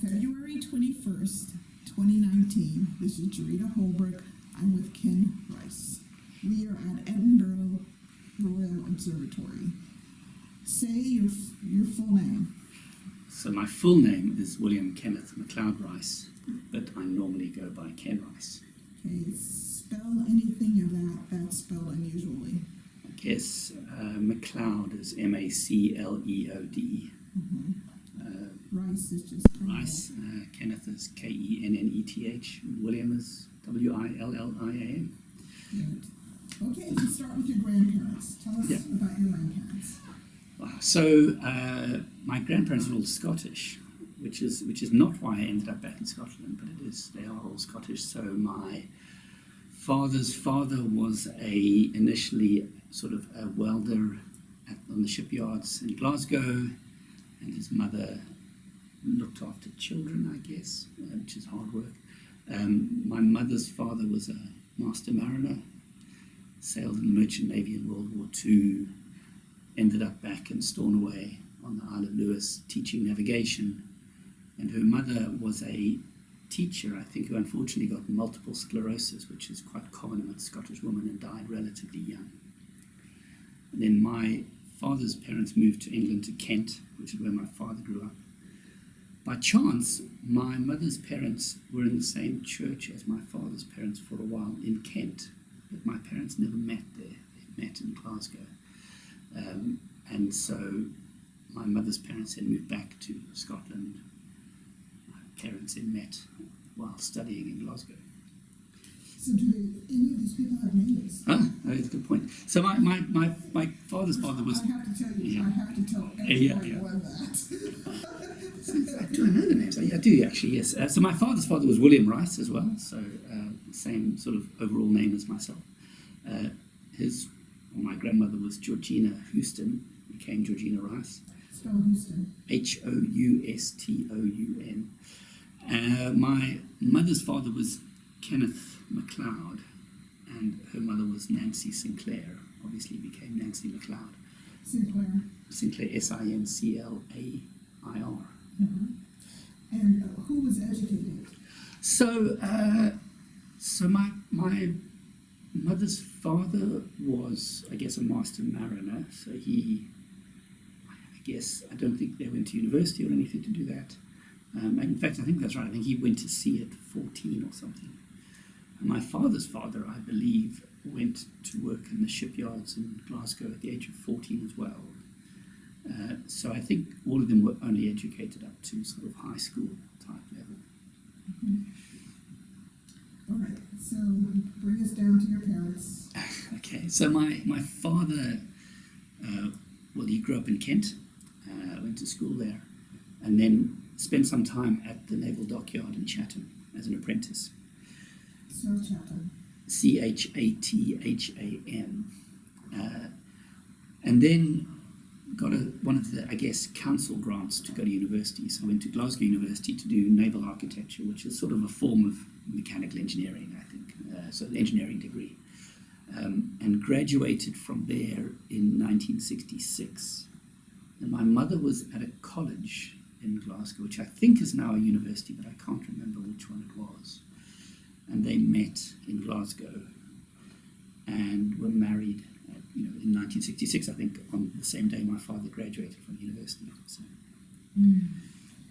February 21st, 2019. This is Jarita Holbrook. I'm with Ken Rice. We are at Edinburgh Royal Observatory. Say your full name. So my full name is William Kenneth MacLeod Rice, but I normally go by Ken Rice. Okay, spell anything of that's spelled unusually. I guess MacLeod is M-A-C-L-E-O-D. Mm-hmm. Rice is just Rice. Kenneth is K-E-N-N-E-T-H. William is W-I-L-L-I-A-M. Good. Okay, let's start with your grandparents. Tell us about your grandparents. So my grandparents are all Scottish, which is not why I ended up back in Scotland, but they are all Scottish. So my father's father was initially sort of a welder on the shipyards in Glasgow, and his mother looked after children, I guess, which is hard work. My mother's father was a master mariner, sailed in the Merchant Navy in World War II, ended up back in Stornoway on the Isle of Lewis teaching navigation. And her mother was a teacher, I think, who unfortunately got multiple sclerosis, which is quite common among Scottish women, and died relatively young. And then my father's parents moved to England, to Kent, which is where my father grew up. By chance, my mother's parents were in the same church as my father's parents for a while in Kent, but my parents never met there. They met in Glasgow. And so my mother's parents then moved back to Scotland. My parents then met while studying in Glasgow. So do any of these people have names? That's a good point. So my father's father was... I have to tell you, I have to tell everyone that. Do I know the names? Yeah, I do actually, yes. So my father's father was William Rice as well, so same sort of overall name as myself. My grandmother was Georgina Houston, became Georgina Rice. Spell Houston. H-O-U-S-T-O-U-N. My mother's father was Kenneth MacLeod, and her mother was Nancy Sinclair. Obviously became Nancy MacLeod. Sinclair. Sinclair, S-I-N-C-L-A-I-R. Mm-hmm. And who was educated? So my mother's father was, I guess, a master mariner. So I don't think they went to university or anything to do that. In fact, I think that's right. I think he went to sea at 14 or something. And my father's father, I believe, went to work in the shipyards in Glasgow at the age of 14 as well. So I think all of them were only educated up to sort of high school type level. Mm-hmm. All right, so bring us down to your parents. Okay, so my father, he grew up in Kent, went to school there, and then spent some time at the Naval Dockyard in Chatham as an apprentice. So Chatham. C-H-A-T-H-A-M. And then got one of the, I guess, council grants to go to university. So I went to Glasgow University to do naval architecture, which is sort of a form of mechanical engineering, I think, so an engineering degree. And graduated from there in 1966. And my mother was at a college in Glasgow, which I think is now a university, but I can't remember which one it was. And they met in Glasgow and were married in 1966, I think, on the same day my father graduated from university.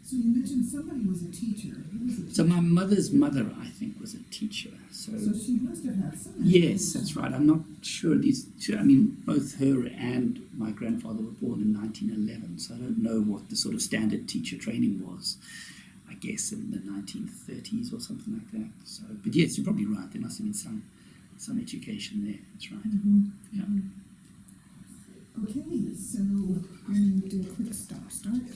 So you mentioned somebody was a teacher. Who was a teacher? So my mother's mother, I think, was a teacher. So she must have had some. Yes, that's right. I'm not sure. Both her and my grandfather were born in 1911, so I don't know what the sort of standard teacher training was. I guess in the 1930s or something like that. So, but yes, you're probably right. There must have been some education there. That's right. Mm-hmm. Yeah. Okay, so I'm going to do a quick stop start.